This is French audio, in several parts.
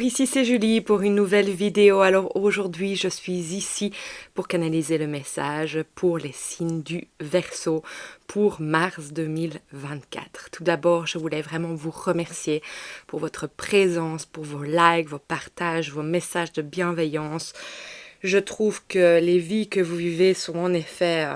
ici c'est Julie pour une nouvelle vidéo. Alors aujourd'hui je suis ici pour canaliser le message pour les signes du Verseau pour mars 2024. Tout d'abord je voulais vraiment vous remercier pour votre présence, pour vos likes, vos partages, vos messages de bienveillance. Je trouve que les vies que vous vivez sont en effet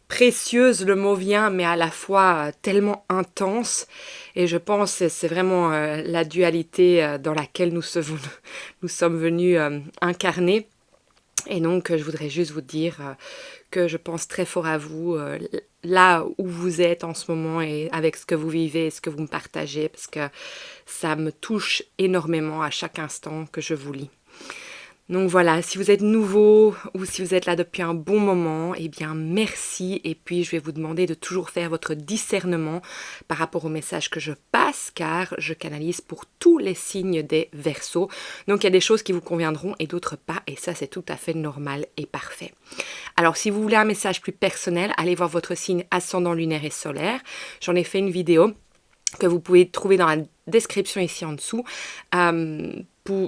précieuse, le mot vient, mais à la fois tellement intense. Et je pense que c'est vraiment la dualité dans laquelle nous sommes venus incarner. Et donc, je voudrais juste vous dire que je pense très fort à vous, là où vous êtes en ce moment et avec ce que vous vivez et ce que vous me partagez, parce que ça me touche énormément à chaque instant que je vous lis. Donc voilà, si vous êtes nouveau ou si vous êtes là depuis un bon moment, eh bien merci. Et puis je vais vous demander de toujours faire votre discernement par rapport au message que je passe, car je canalise pour tous les signes des Verseaux. Donc il y a des choses qui vous conviendront et d'autres pas, et ça c'est tout à fait normal et parfait. Alors si vous voulez un message plus personnel, allez voir votre signe ascendant lunaire et solaire. J'en ai fait une vidéo que vous pouvez trouver dans la description ici en dessous,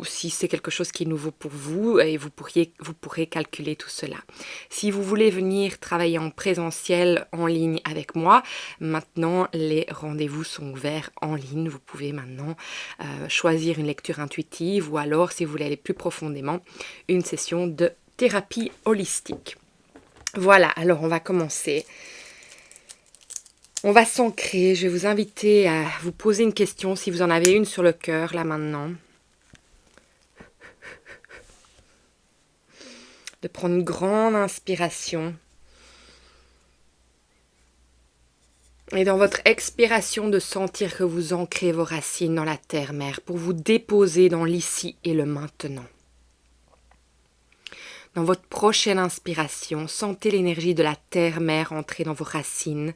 si c'est quelque chose qui est nouveau pour vous, et vous pourrez calculer tout cela. Si vous voulez venir travailler en présentiel en ligne avec moi, maintenant les rendez-vous sont ouverts en ligne. Vous pouvez maintenant choisir une lecture intuitive ou alors, si vous voulez aller plus profondément, une session de thérapie holistique. Voilà, alors on va commencer. On va s'ancrer. Je vais vous inviter à vous poser une question si vous en avez une sur le cœur, là maintenant. De prendre une grande inspiration. Et dans votre expiration, de sentir que vous ancrez vos racines dans la terre-mère pour vous déposer dans l'ici et le maintenant. Dans votre prochaine inspiration, sentez l'énergie de la terre-mère entrer dans vos racines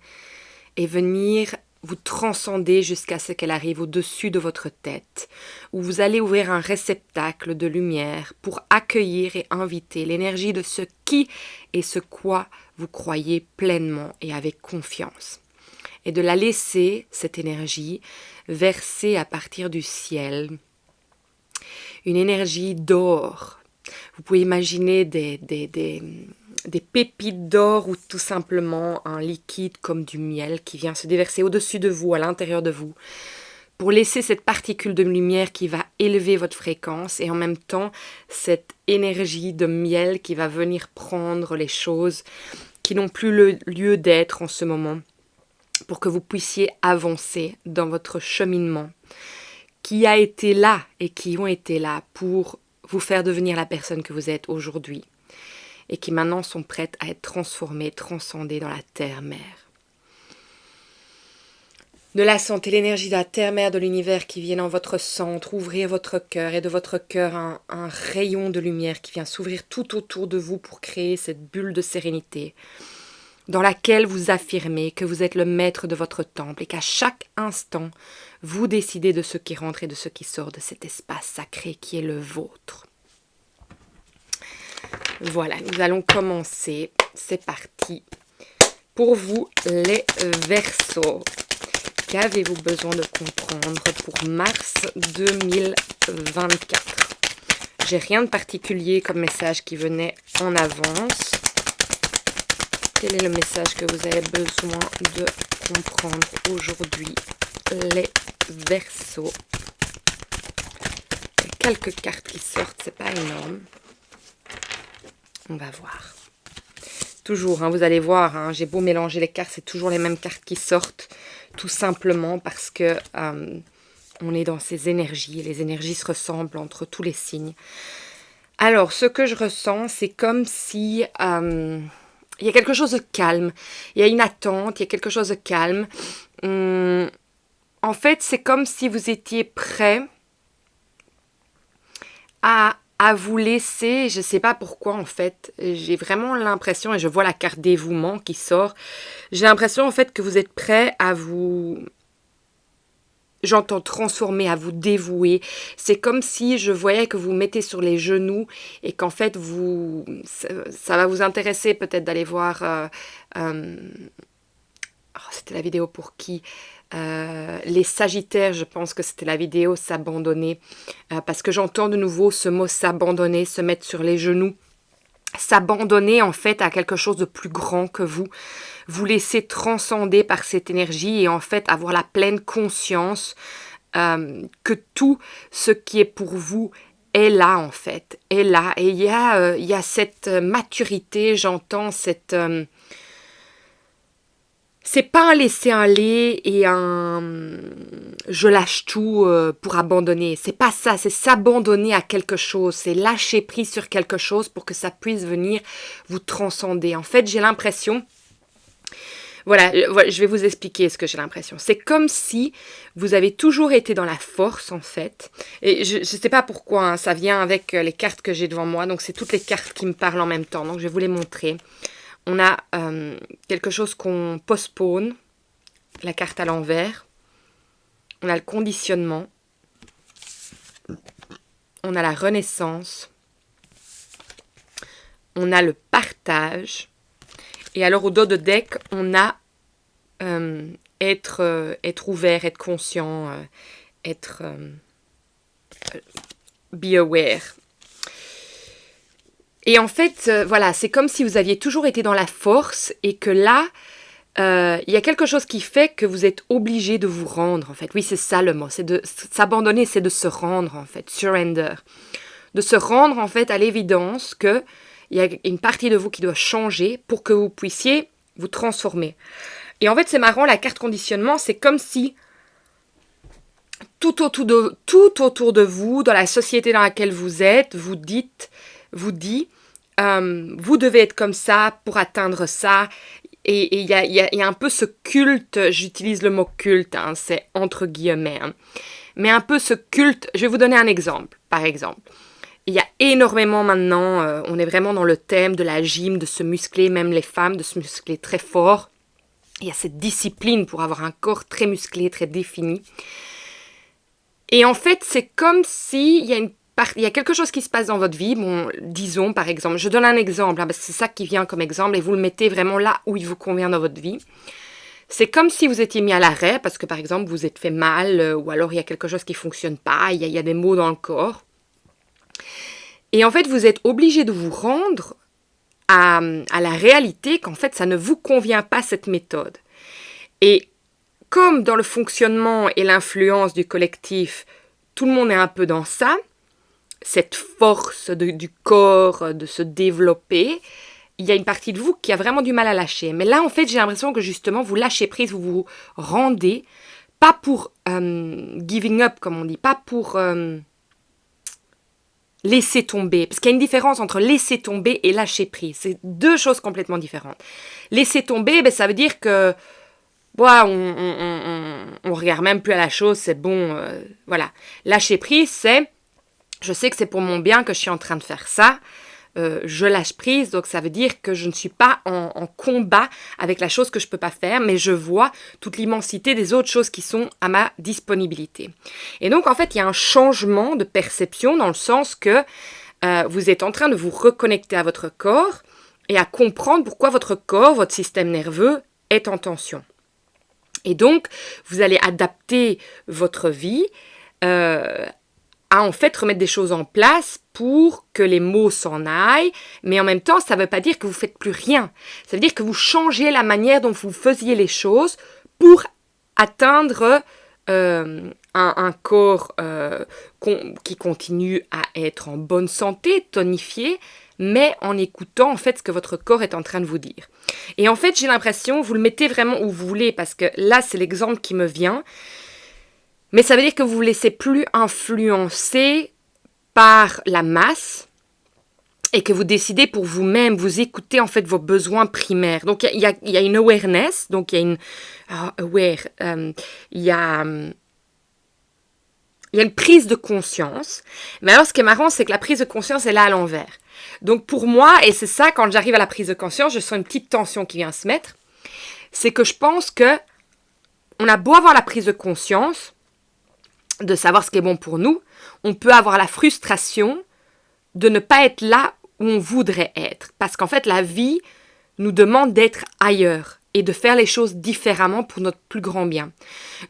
et venir vous transcender jusqu'à ce qu'elle arrive au-dessus de votre tête, où vous allez ouvrir un réceptacle de lumière pour accueillir et inviter l'énergie de ce qui et ce quoi vous croyez pleinement et avec confiance. Et de la laisser, cette énergie, verser à partir du ciel. Une énergie d'or. Vous pouvez imaginer des pépites d'or ou tout simplement un liquide comme du miel qui vient se déverser au-dessus de vous, à l'intérieur de vous, pour laisser cette particule de lumière qui va élever votre fréquence et en même temps cette énergie de miel qui va venir prendre les choses qui n'ont plus le lieu d'être en ce moment pour que vous puissiez avancer dans votre cheminement qui a été là et qui ont été là pour vous faire devenir la personne que vous êtes aujourd'hui et qui maintenant sont prêtes à être transformées, transcendées dans la terre-mère. De la santé, l'énergie de la terre-mère de l'univers qui vient dans votre centre, ouvrir votre cœur et de votre cœur un rayon de lumière qui vient s'ouvrir tout autour de vous pour créer cette bulle de sérénité dans laquelle vous affirmez que vous êtes le maître de votre temple et qu'à chaque instant, vous décidez de ce qui rentre et de ce qui sort de cet espace sacré qui est le vôtre. Voilà, nous allons commencer. C'est parti. Pour vous, les Verseaux, qu'avez-vous besoin de comprendre pour mars 2024 ? J'ai rien de particulier comme message qui venait en avance. Quel est le message que vous avez besoin de comprendre aujourd'hui, les Verseaux ? Il y a quelques cartes qui sortent, c'est pas énorme. On va voir. Toujours, vous allez voir, j'ai beau mélanger les cartes, c'est toujours les mêmes cartes qui sortent, tout simplement parce que on est dans ces énergies, et les énergies se ressemblent entre tous les signes. Alors, ce que je ressens, c'est comme si il y a quelque chose de calme, il y a une attente, il y a quelque chose de calme. En fait, c'est comme si vous étiez prêt à vous laisser, je ne sais pas pourquoi en fait, j'ai vraiment l'impression, et je vois la carte dévouement qui sort, j'ai l'impression en fait que vous êtes prêt à vous, j'entends transformer, à vous dévouer. C'est comme si je voyais que vous mettez sur les genoux et qu'en fait ça va vous intéresser peut-être d'aller voir, c'était la vidéo pour qui Les Sagittaires, je pense que c'était la vidéo s'abandonner, parce que j'entends de nouveau ce mot s'abandonner, se mettre sur les genoux, s'abandonner en fait à quelque chose de plus grand que vous laisser transcender par cette énergie et en fait avoir la pleine conscience que tout ce qui est pour vous est là en fait, est là. Et il y a cette maturité, j'entends cette... c'est pas un laisser-aller et un je lâche tout pour abandonner. C'est pas ça, c'est s'abandonner à quelque chose, c'est lâcher prise sur quelque chose pour que ça puisse venir vous transcender. En fait, j'ai l'impression, voilà, je vais vous expliquer ce que j'ai l'impression. C'est comme si vous avez toujours été dans la force, en fait. Et je ne sais pas pourquoi, hein, ça vient avec les cartes que j'ai devant moi. Donc, c'est toutes les cartes qui me parlent en même temps. Donc, je vais vous les montrer. On a quelque chose qu'on postpone, la carte à l'envers. On a le conditionnement. On a la renaissance. On a le partage. Et alors, au dos de deck, on a être ouvert, être conscient, be aware. Et en fait, voilà, c'est comme si vous aviez toujours été dans la force et que là, il y a quelque chose qui fait que vous êtes obligé de vous rendre, en fait. Oui, c'est ça le mot, c'est de s'abandonner, c'est de se rendre, en fait, surrender. De se rendre, en fait, à l'évidence que il y a une partie de vous qui doit changer pour que vous puissiez vous transformer. Et en fait, c'est marrant, la carte conditionnement, c'est comme si tout autour de vous, dans la société dans laquelle vous êtes, vous dit, vous devez être comme ça pour atteindre ça. Et il y a un peu ce culte, j'utilise le mot culte, hein, c'est entre guillemets, hein, mais un peu ce culte, je vais vous donner un exemple, par exemple. Il y a énormément maintenant, on est vraiment dans le thème de la gym, de se muscler, même les femmes, de se muscler très fort. Il y a cette discipline pour avoir un corps très musclé, très défini. Et en fait, c'est comme s'il y a quelque chose qui se passe dans votre vie. Bon, disons par exemple, je donne un exemple, hein, parce que c'est ça qui vient comme exemple, et vous le mettez vraiment là où il vous convient dans votre vie. C'est comme si vous étiez mis à l'arrêt, parce que par exemple, vous êtes fait mal, ou alors il y a quelque chose qui ne fonctionne pas, il y a des maux dans le corps. Et en fait, vous êtes obligé de vous rendre à la réalité qu'en fait, ça ne vous convient pas, cette méthode. Et comme dans le fonctionnement et l'influence du collectif, tout le monde est un peu dans ça, cette force du corps, de se développer, il y a une partie de vous qui a vraiment du mal à lâcher. Mais là, en fait, j'ai l'impression que justement, vous lâchez prise, vous vous rendez, pas pour giving up, comme on dit, pas pour... laisser tomber, parce qu'il y a une différence entre laisser tomber et lâcher prise. C'est deux choses complètement différentes. Laisser tomber, ben, ça veut dire que on regarde même plus à la chose, c'est bon, voilà. Lâcher prise, c'est je sais que c'est pour mon bien que je suis en train de faire ça, je lâche prise, donc ça veut dire que je ne suis pas en combat avec la chose que je ne peux pas faire, mais je vois toute l'immensité des autres choses qui sont à ma disponibilité. Et donc, en fait, il y a un changement de perception dans le sens que vous êtes en train de vous reconnecter à votre corps et à comprendre pourquoi votre corps, votre système nerveux est en tension. Et donc, vous allez adapter votre vie à en fait remettre des choses en place pour que les maux s'en aillent, mais en même temps, ça ne veut pas dire que vous ne faites plus rien. Ça veut dire que vous changez la manière dont vous faisiez les choses pour atteindre un corps qui continue à être en bonne santé, tonifié, mais en écoutant en fait ce que votre corps est en train de vous dire. Et en fait, j'ai l'impression, vous le mettez vraiment où vous voulez, parce que là, c'est l'exemple qui me vient, mais ça veut dire que vous ne vous laissez plus influencer par la masse et que vous décidez pour vous-même, vous écoutez en fait vos besoins primaires. Donc, il y a une awareness, donc il y a une... il y a une prise de conscience. Mais alors, ce qui est marrant, c'est que la prise de conscience est là à l'envers. Donc, pour moi, et c'est ça, quand j'arrive à la prise de conscience, je sens une petite tension qui vient se mettre, c'est que je pense que on a beau avoir la prise de conscience, de savoir ce qui est bon pour nous, on peut avoir la frustration de ne pas être là où on voudrait être. Parce qu'en fait, la vie nous demande d'être ailleurs. et de faire les choses différemment pour notre plus grand bien.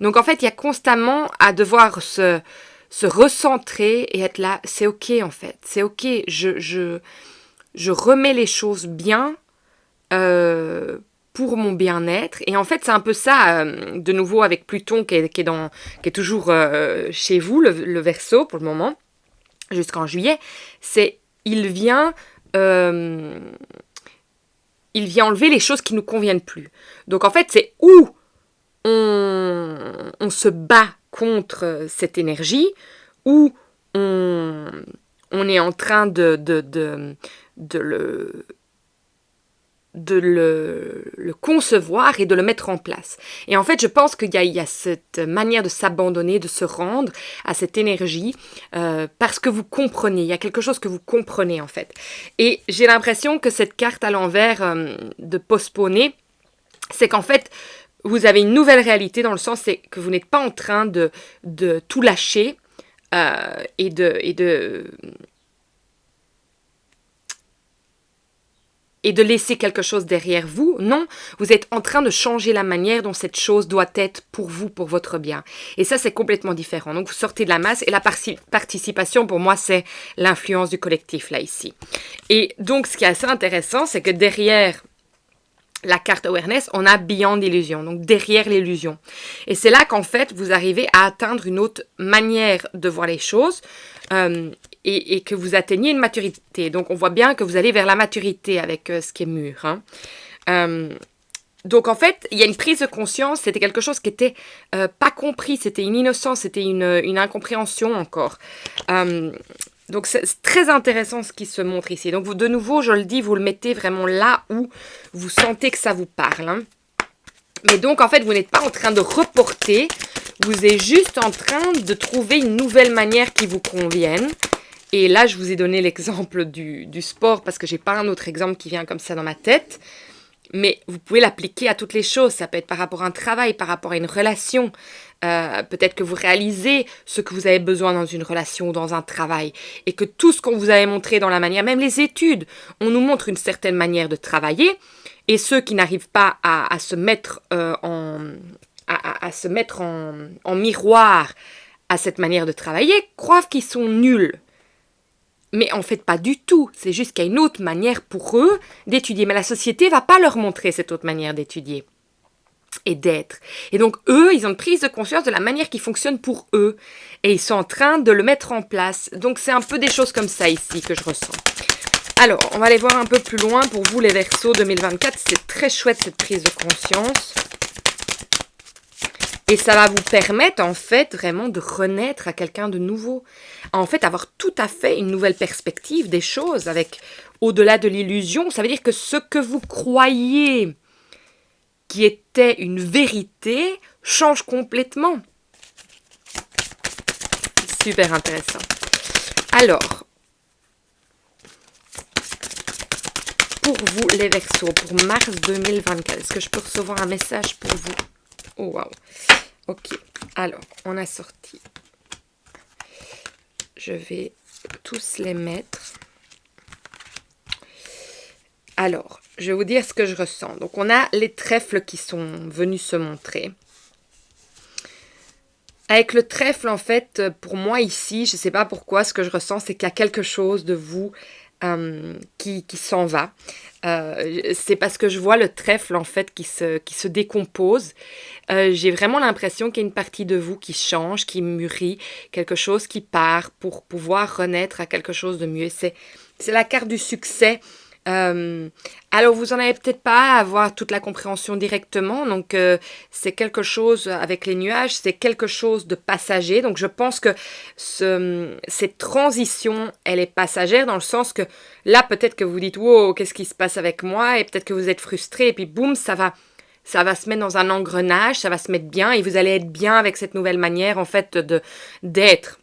Donc en fait, il y a constamment à devoir se recentrer et être là, c'est ok en fait, c'est ok, je remets les choses bien pour mon bien-être. Et en fait, c'est un peu ça, de nouveau avec Pluton qui est toujours chez vous, le Verseau pour le moment, jusqu'en juillet, c'est euh, il vient enlever les choses qui ne nous conviennent plus. Donc en fait, c'est où on se bat contre cette énergie, où on est en train de le concevoir et de le mettre en place. Et en fait, je pense qu'il y a cette manière de s'abandonner, de se rendre à cette énergie, parce que vous comprenez, il y a quelque chose que vous comprenez en fait. Et j'ai l'impression que cette carte à l'envers de postponer, c'est qu'en fait, vous avez une nouvelle réalité dans le sens c'est que vous n'êtes pas en train de tout lâcher et de laisser quelque chose derrière vous. Non, vous êtes en train de changer la manière dont cette chose doit être pour vous, pour votre bien. Et ça, c'est complètement différent. Donc, vous sortez de la masse et la participation, pour moi, c'est l'influence du collectif, là, ici. Et donc, ce qui est assez intéressant, c'est que derrière la carte awareness, on a beyond illusion, donc derrière l'illusion. Et c'est là qu'en fait, vous arrivez à atteindre une autre manière de voir les choses et que vous atteignez une maturité. Donc, on voit bien que vous allez vers la maturité avec ce qui est mûr. Donc, en fait, il y a une prise de conscience, c'était quelque chose qui n'était pas compris, c'était une innocence, c'était une incompréhension encore. Donc, c'est très intéressant ce qui se montre ici. Donc, vous, de nouveau, je le dis, vous le mettez vraiment là où vous sentez que ça vous parle. Mais donc, en fait, vous n'êtes pas en train de reporter. Vous êtes juste en train de trouver une nouvelle manière qui vous convienne. Et là, je vous ai donné l'exemple du sport parce que je n'ai pas un autre exemple qui vient comme ça dans ma tête. Mais vous pouvez l'appliquer à toutes les choses. Ça peut être par rapport à un travail, par rapport à une relation. Peut-être que vous réalisez ce que vous avez besoin dans une relation ou dans un travail. Et que tout ce qu'on vous avait montré dans la manière, même les études, on nous montre une certaine manière de travailler. Et ceux qui n'arrivent pas à se mettre en miroir à cette manière de travailler, croient qu'ils sont nuls. Mais en fait, pas du tout. C'est juste qu'il y a une autre manière pour eux d'étudier. Mais la société ne va pas leur montrer cette autre manière d'étudier et d'être. Et donc, eux, ils ont une prise de conscience de la manière qui fonctionne pour eux. Et ils sont en train de le mettre en place. Donc, c'est un peu des choses comme ça ici que je ressens. Alors, on va aller voir un peu plus loin. Pour vous, les Verseaux 2024, c'est très chouette cette prise de conscience. Et ça va vous permettre, en fait, vraiment de renaître à quelqu'un de nouveau. En fait, avoir tout à fait une nouvelle perspective des choses, avec au-delà de l'illusion. Ça veut dire que ce que vous croyez qui était une vérité change complètement. Super intéressant. Alors, pour vous, les Verseaux, pour mars 2024, est-ce que je peux recevoir un message pour vous? Oh, waouh. Ok, alors, on a sorti. Je vais tous les mettre. Alors, je vais vous dire ce que je ressens. Donc, on a les trèfles qui sont venus se montrer. Avec le trèfle, en fait, pour moi ici, je ne sais pas pourquoi, ce que je ressens, c'est qu'il y a quelque chose de vous qui s'en va. C'est parce que je vois le trèfle, en fait, qui se décompose. J'ai vraiment l'impression qu'il y a une partie de vous qui change, qui mûrit, quelque chose qui part pour pouvoir renaître à quelque chose de mieux. C'est la carte du succès. Alors vous en avez peut-être pas à avoir toute la compréhension directement, donc c'est quelque chose avec les nuages, c'est quelque chose de passager, donc je pense que cette transition elle est passagère dans le sens que là peut-être que vous dites wow qu'est-ce qui se passe avec moi et peut-être que vous êtes frustré et puis boum ça va se mettre dans un engrenage, ça va se mettre bien et vous allez être bien avec cette nouvelle manière en fait d'être.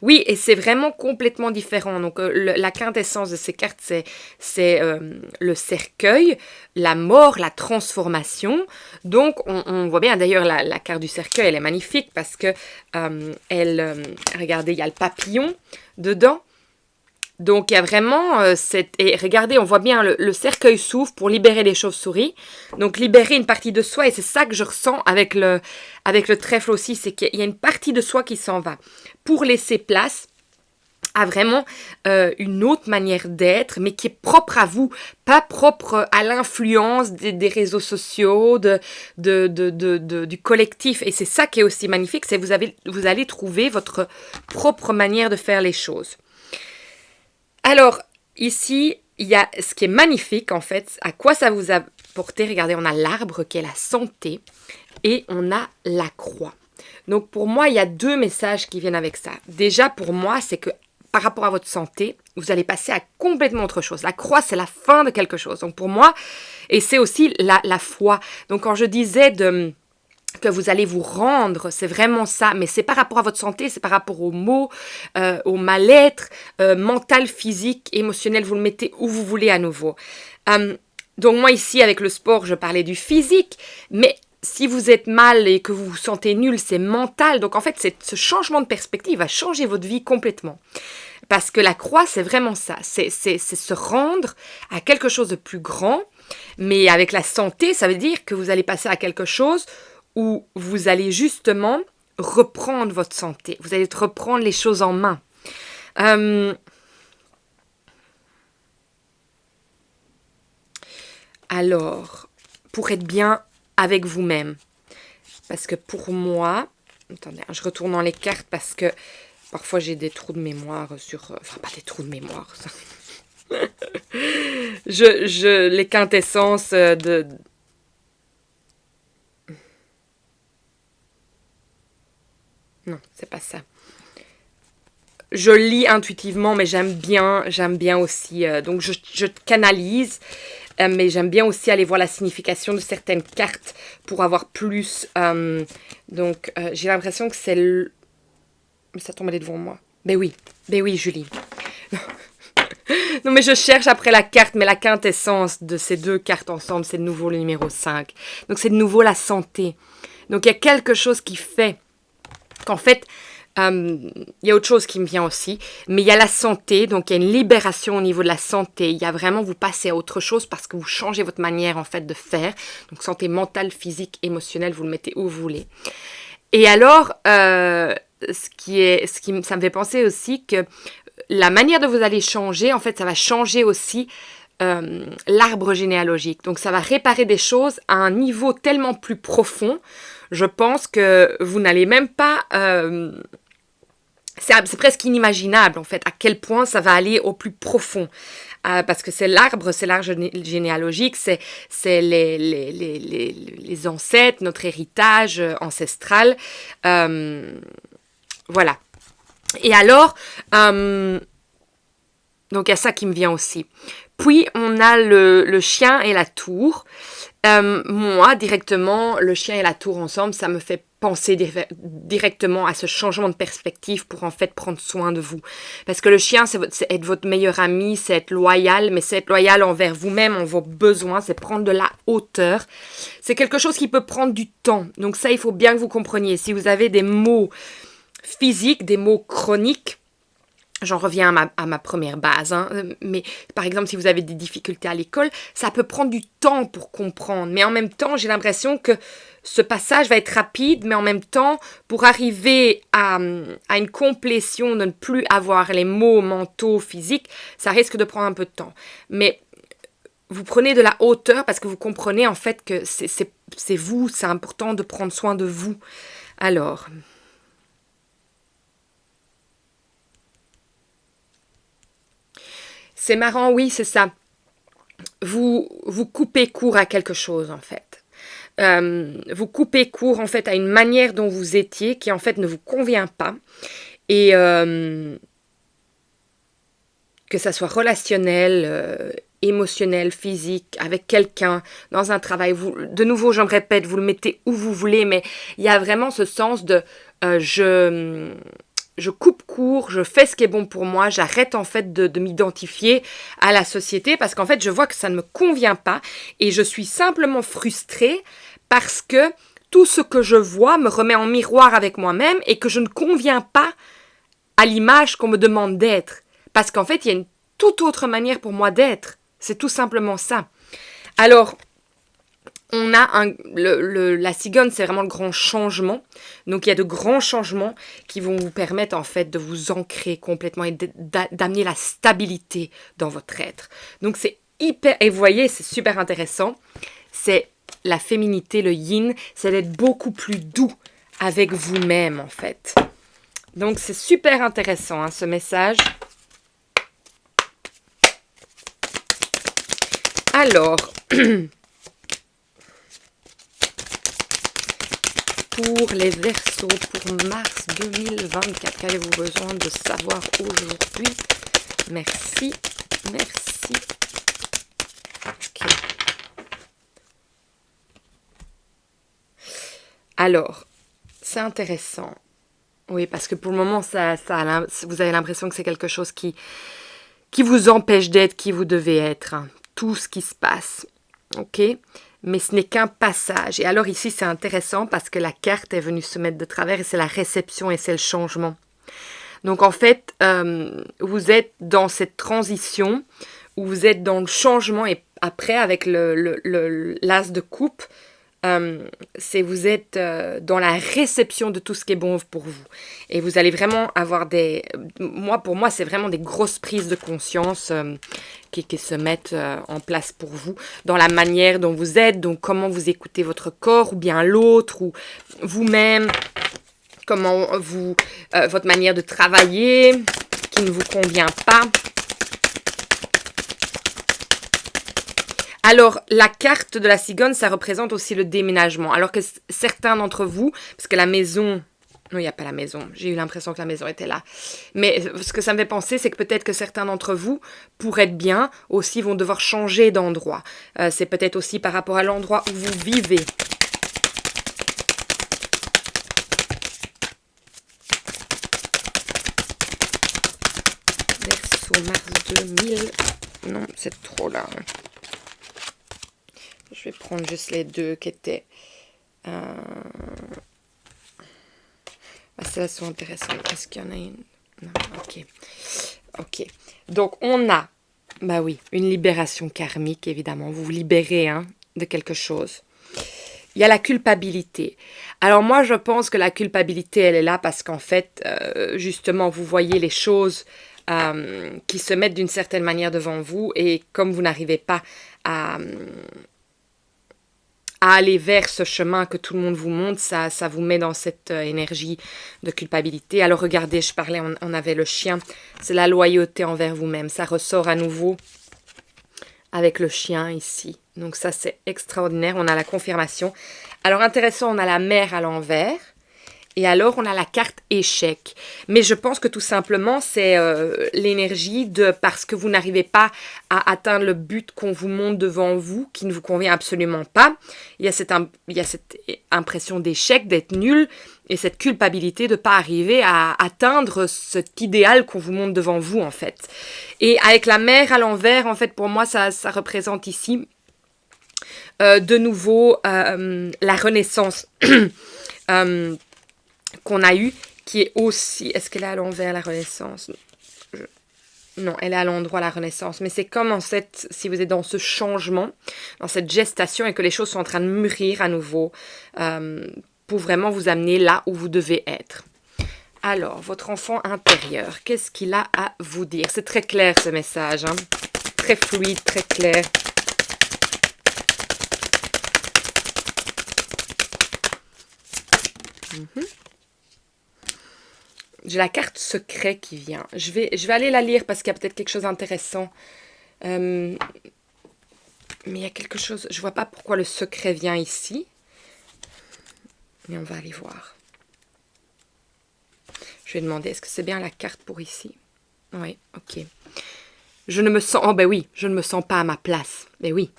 Oui, et c'est vraiment complètement différent. Donc, la quintessence de ces cartes, c'est le cercueil, la mort, la transformation. Donc, on voit bien, d'ailleurs, la carte du cercueil, elle est magnifique parce que, regardez, il y a le papillon dedans. Donc, il y a vraiment et regardez, on voit bien, le cercueil s'ouvre pour libérer les chauves-souris. Donc, libérer une partie de soi. Et c'est ça que je ressens avec le trèfle aussi. C'est qu'il y a une partie de soi qui s'en va pour laisser place à vraiment une autre manière d'être, mais qui est propre à vous, pas propre à l'influence des réseaux sociaux, du collectif. Et c'est ça qui est aussi magnifique, c'est que vous allez trouver votre propre manière de faire les choses. Alors, ici, il y a ce qui est magnifique, en fait. À quoi ça vous a porté? Regardez, on a l'arbre qui est la santé et on a la croix. Donc, pour moi, il y a 2 messages qui viennent avec ça. Déjà, pour moi, c'est que par rapport à votre santé, vous allez passer à complètement autre chose. La croix, c'est la fin de quelque chose. Donc, pour moi, et c'est aussi la foi. Donc, quand je disais que vous allez vous rendre, c'est vraiment ça, mais c'est par rapport à votre santé, c'est par rapport aux maux, au mal-être, mental, physique, émotionnel, vous le mettez où vous voulez à nouveau. Donc moi ici, avec le sport, je parlais du physique, mais si vous êtes mal et que vous vous sentez nul, c'est mental. Donc en fait, ce changement de perspective va changer votre vie complètement. Parce que la croix, c'est vraiment ça, c'est se rendre à quelque chose de plus grand, mais avec la santé, ça veut dire que vous allez passer à quelque chose où vous allez justement reprendre votre santé. Vous allez reprendre les choses en main. Alors, pour être bien avec vous-même. Parce que pour moi... Attendez, je retourne dans les cartes parce que parfois j'ai des trous de mémoire sur... Enfin, pas des trous de mémoire. Ça. Les quintessences de... Non, c'est pas ça. Je lis intuitivement, mais j'aime bien aussi. Donc, je canalise, mais j'aime bien aussi aller voir la signification de certaines cartes pour avoir plus. Donc, j'ai l'impression que c'est le... Mais ça tombe devant moi. Ben oui, Julie. Non, mais je cherche après la carte, mais la quintessence de ces 2 cartes ensemble, c'est de nouveau le numéro 5. Donc, c'est de nouveau la santé. Donc, il y a quelque chose qui fait qu'en fait, il y a autre chose qui me vient aussi, mais il y a la santé, donc il y a une libération au niveau de la santé. Il y a vraiment, vous passez à autre chose parce que vous changez votre manière en fait de faire. Donc santé mentale, physique, émotionnelle, vous le mettez où vous voulez. Et alors, ça me fait penser aussi que la manière dont vous allez changer, en fait, ça va changer aussi l'arbre généalogique. Donc ça va réparer des choses à un niveau tellement plus profond. Je pense que vous n'allez même pas... c'est presque inimaginable, en fait, à quel point ça va aller au plus profond. Parce que c'est l'arbre généalogique, c'est les ancêtres, notre héritage ancestral. Voilà. Et alors, donc il y a ça qui me vient aussi. Puis, on a le chien et la tour. Moi, directement, le chien et la tour ensemble, ça me fait penser directement à ce changement de perspective pour en fait prendre soin de vous. Parce que le chien, c'est être votre meilleur ami, c'est être loyal, mais c'est être loyal envers vous-même, en vos besoins, c'est prendre de la hauteur. C'est quelque chose qui peut prendre du temps. Donc ça, il faut bien que vous compreniez. Si vous avez des maux physiques, des maux chroniques, j'en reviens à ma première base, hein. Mais par exemple, si vous avez des difficultés à l'école, ça peut prendre du temps pour comprendre. Mais en même temps, j'ai l'impression que ce passage va être rapide, mais en même temps, pour arriver à une complétion de ne plus avoir les maux mentaux, physiques, ça risque de prendre un peu de temps. Mais vous prenez de la hauteur parce que vous comprenez en fait que c'est vous, c'est important de prendre soin de vous. Alors... C'est marrant, oui, c'est ça. Vous coupez court à quelque chose, en fait. Vous coupez court, en fait, à une manière dont vous étiez, qui, en fait, ne vous convient pas. Et que ça soit relationnel, émotionnel, physique, avec quelqu'un, dans un travail. De nouveau, je me répète, vous le mettez où vous voulez, mais il y a vraiment ce sens de... je coupe court, je fais ce qui est bon pour moi, j'arrête en fait de m'identifier à la société parce qu'en fait je vois que ça ne me convient pas et je suis simplement frustrée parce que tout ce que je vois me remet en miroir avec moi-même et que je ne conviens pas à l'image qu'on me demande d'être Parce qu'en fait, il y a une toute autre manière pour moi d'être. C'est tout simplement ça. Alors, on a la cigogne, c'est vraiment le grand changement. Donc, il y a de grands changements qui vont vous permettre, en fait, de vous ancrer complètement et d'amener la stabilité dans votre être. Donc, c'est hyper... Et vous voyez, c'est super intéressant. C'est la féminité, le yin, c'est d'être beaucoup plus doux avec vous-même, en fait. Donc, c'est super intéressant, hein, ce message. Alors... Pour les Verseaux, pour mars 2024, qu'avez-vous besoin de savoir aujourd'hui? Merci, merci. Ok. Alors, c'est intéressant. Oui, parce que pour le moment, vous avez l'impression que c'est quelque chose qui vous empêche d'être qui vous devez être. Hein. Tout ce qui se passe. Ok? Mais ce n'est qu'un passage. Et alors ici, c'est intéressant parce que la carte est venue se mettre de travers et c'est la réception et c'est le changement. Donc en fait, vous êtes dans cette transition où vous êtes dans le changement et après, avec l'as de coupe, vous êtes dans la réception de tout ce qui est bon pour vous. Et vous allez vraiment avoir pour moi, c'est vraiment des grosses prises de conscience qui se mettent en place pour vous, dans la manière dont vous êtes, donc comment vous écoutez votre corps, ou bien l'autre, ou vous-même, comment votre manière de travailler, qui ne vous convient pas. Alors, la carte de la cigogne, ça représente aussi le déménagement. Alors que certains d'entre vous, parce que la maison... Non, il n'y a pas la maison. J'ai eu l'impression que la maison était là. Mais ce que ça me fait penser, c'est que peut-être que certains d'entre vous, pour être bien, aussi vont devoir changer d'endroit. C'est peut-être aussi par rapport à l'endroit où vous vivez. Verseau, mars 2000. Non, c'est trop là. Je vais prendre juste les deux qui étaient... celles-là sont intéressantes. Est-ce qu'il y en a une? Non, ok. Ok. Donc, on a, bah oui, une libération karmique, évidemment. Vous vous libérez de quelque chose. Il y a la culpabilité. Alors moi, je pense que la culpabilité, elle est là parce qu'en fait, justement, vous voyez les choses qui se mettent d'une certaine manière devant vous et comme vous n'arrivez pas à aller vers ce chemin que tout le monde vous montre, ça vous met dans cette énergie de culpabilité. Alors regardez, je parlais, on avait le chien, c'est la loyauté envers vous-même. Ça ressort à nouveau avec le chien ici. Donc ça, c'est extraordinaire, on a la confirmation. Alors intéressant, on a la mer à l'envers. Et alors, on a la carte échec. Mais je pense que tout simplement, c'est l'énergie parce que vous n'arrivez pas à atteindre le but qu'on vous montre devant vous, qui ne vous convient absolument pas. Il y a cette impression d'échec, d'être nul, et cette culpabilité de ne pas arriver à atteindre cet idéal qu'on vous montre devant vous, en fait. Et avec la mer à l'envers, en fait, pour moi, ça représente ici, de nouveau, la renaissance. Qu'on a eu, qui est aussi... Est-ce qu'elle est à l'envers, la Renaissance? Non, elle est à l'endroit, la Renaissance. Mais c'est comme, en fait, si vous êtes dans ce changement, dans cette gestation, et que les choses sont en train de mûrir à nouveau, pour vraiment vous amener là où vous devez être. Alors, votre enfant intérieur, qu'est-ce qu'il a à vous dire? C'est très clair, ce message. Hein? Très fluide, très clair. J'ai la carte secret qui vient. Je vais aller la lire parce qu'il y a peut-être quelque chose d'intéressant. Mais il y a quelque chose... Je ne vois pas pourquoi le secret vient ici. Mais on va aller voir. Je vais demander, est-ce que c'est bien la carte pour ici? Oui, ok. Je ne me sens... Oh ben oui, je ne me sens pas à ma place. Ben oui.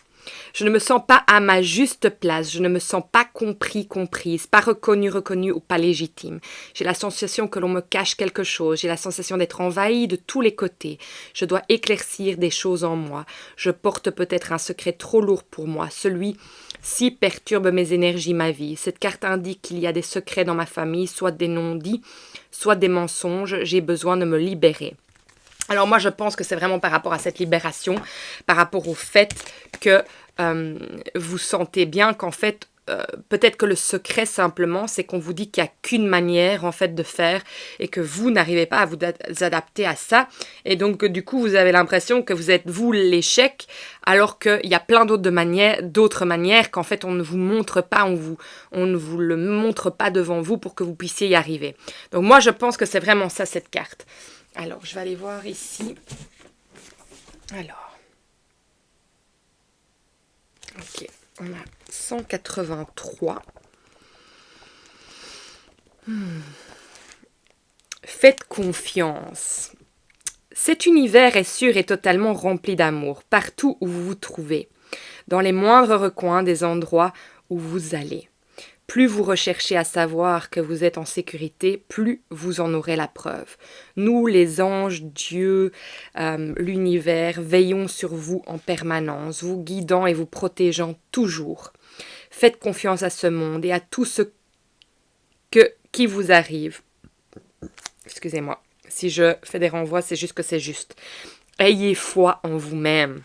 Je ne me sens pas à ma juste place, je ne me sens pas comprise, pas reconnue ou pas légitime. J'ai la sensation que l'on me cache quelque chose, j'ai la sensation d'être envahie de tous les côtés. Je dois éclaircir des choses en moi. Je porte peut-être un secret trop lourd pour moi, celui-ci perturbe mes énergies, ma vie. Cette carte indique qu'il y a des secrets dans ma famille, soit des non-dits, soit des mensonges, j'ai besoin de me libérer. Alors moi, je pense que c'est vraiment par rapport à cette libération, par rapport au fait que vous sentez bien qu'en fait, peut-être que le secret simplement, c'est qu'on vous dit qu'il n'y a qu'une manière en fait de faire et que vous n'arrivez pas à vous adapter à ça. Et donc du coup, vous avez l'impression que vous êtes vous l'échec, alors qu'il y a plein d'autres manières qu'en fait on ne vous montre pas, on ne vous le montre pas devant vous pour que vous puissiez y arriver. Donc moi, je pense que c'est vraiment ça cette carte. Alors, je vais aller voir ici. Alors. Ok, on a 183. Faites confiance. Cet univers est sûr et totalement rempli d'amour, partout où vous vous trouvez, dans les moindres recoins des endroits où vous allez. Plus vous recherchez à savoir que vous êtes en sécurité, plus vous en aurez la preuve. Nous, les anges, Dieu, l'univers, veillons sur vous en permanence, vous guidant et vous protégeant toujours. Faites confiance à ce monde et à tout ce qui vous arrive. Excusez-moi, si je fais des renvois, c'est juste que c'est juste. Ayez foi en vous-même,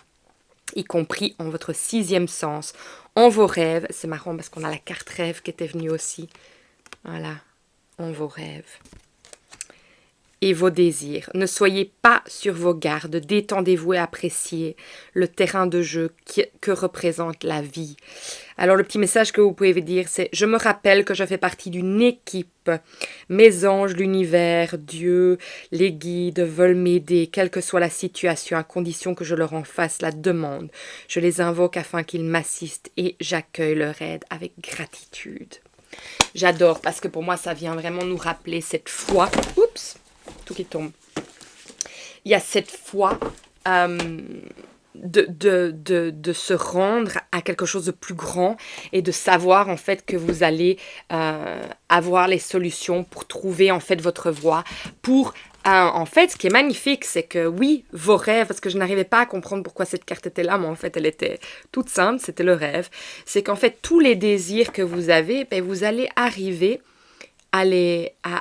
y compris en votre sixième sens, en vos rêves. C'est marrant parce qu'on a la carte rêve qui était venue aussi. Voilà, en vos rêves. Et vos désirs. Ne soyez pas sur vos gardes, détendez-vous et appréciez le terrain de jeu que représente la vie. Alors le petit message que vous pouvez dire, c'est « Je me rappelle que je fais partie d'une équipe. Mes anges, l'univers, Dieu, les guides veulent m'aider, quelle que soit la situation, à condition que je leur en fasse la demande. Je les invoque afin qu'ils m'assistent et j'accueille leur aide avec gratitude. » J'adore parce que pour moi, ça vient vraiment nous rappeler cette foi. Oups, tout qui tombe. Il y a cette foi de se rendre à quelque chose de plus grand et de savoir en fait que vous allez avoir les solutions pour trouver en fait votre voie, pour en fait, ce qui est magnifique, c'est que oui, vos rêves, parce que je n'arrivais pas à comprendre pourquoi cette carte était là, mais en fait, elle était toute simple, c'était le rêve. C'est qu'en fait, tous les désirs que vous avez, ben, vous allez arriver à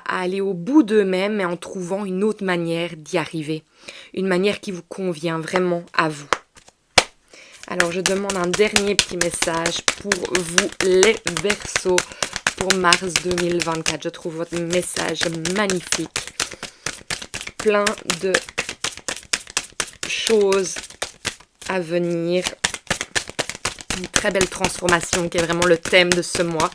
aller au bout d'eux-mêmes, mais en trouvant une autre manière d'y arriver. Une manière qui vous convient vraiment à vous. Alors, je demande un dernier petit message pour vous, les Verseaux, pour mars 2024. Je trouve votre message magnifique. Plein de choses à venir. Une très belle transformation qui est vraiment le thème de ce mois.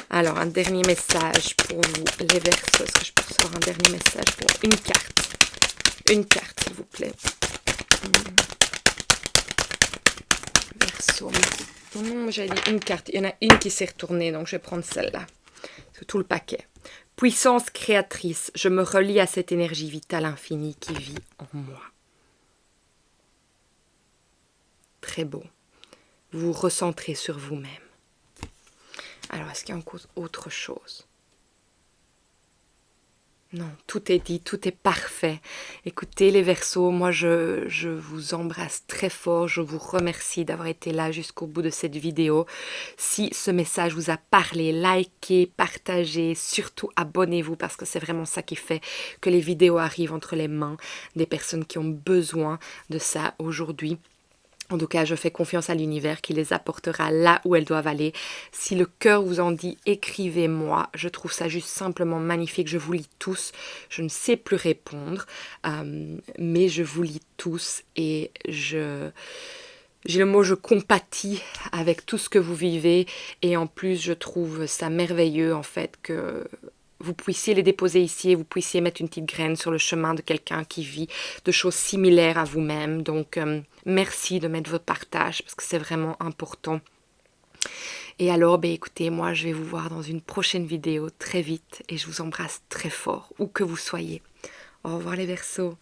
Alors, un dernier message pour vous, les Verseaux. Est-ce que je peux recevoir un dernier message pour une carte? Une carte, s'il vous plaît. Verseau. Non, j'avais dit une carte. Il y en a une qui s'est retournée, donc je vais prendre celle-là. C'est tout le paquet. Puissance créatrice, je me relie à cette énergie vitale infinie qui vit en moi. Très beau. Vous vous recentrez sur vous-même. Alors, est-ce qu'il y a encore autre chose? Non, tout est dit, tout est parfait. Écoutez les Verseaux, moi je vous embrasse très fort, je vous remercie d'avoir été là jusqu'au bout de cette vidéo. Si ce message vous a parlé, likez, partagez, surtout abonnez-vous parce que c'est vraiment ça qui fait que les vidéos arrivent entre les mains des personnes qui ont besoin de ça aujourd'hui. En tout cas, je fais confiance à l'univers qui les apportera là où elles doivent aller. Si le cœur vous en dit, écrivez-moi. Je trouve ça juste simplement magnifique. Je vous lis tous. Je ne sais plus répondre, mais je vous lis tous et j'ai le mot je compatis avec tout ce que vous vivez. Et en plus, je trouve ça merveilleux en fait que vous puissiez les déposer ici et vous puissiez mettre une petite graine sur le chemin de quelqu'un qui vit de choses similaires à vous-même. Donc, merci de mettre votre partage parce que c'est vraiment important. Et alors, ben, écoutez, moi, je vais vous voir dans une prochaine vidéo très vite et je vous embrasse très fort, où que vous soyez. Au revoir les Verseaux.